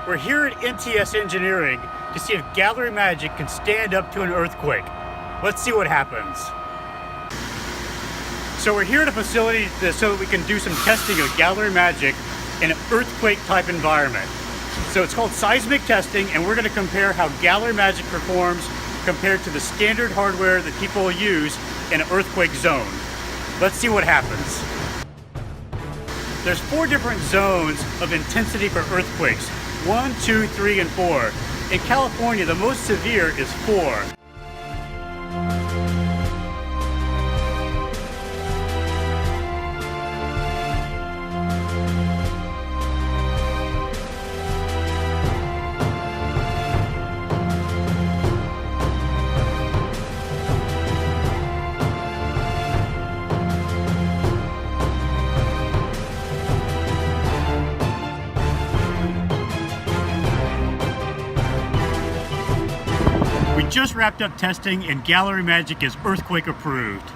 We're here at NTS Engineering to see if Gallery Magic can stand up to an earthquake. Let's see what happens. So we're here at a facility so that we can do some testing of Gallery Magic in an earthquake type environment. So it's called seismic testing, and we're going to compare how Gallery Magic performs compared to the standard hardware that people use in an earthquake zone. Let's see what happens. There's 4 different zones of intensity for earthquakes: 1, 2, 3, and 4. In California, the most severe is 4. We just wrapped up testing and Gallery Magic is earthquake approved.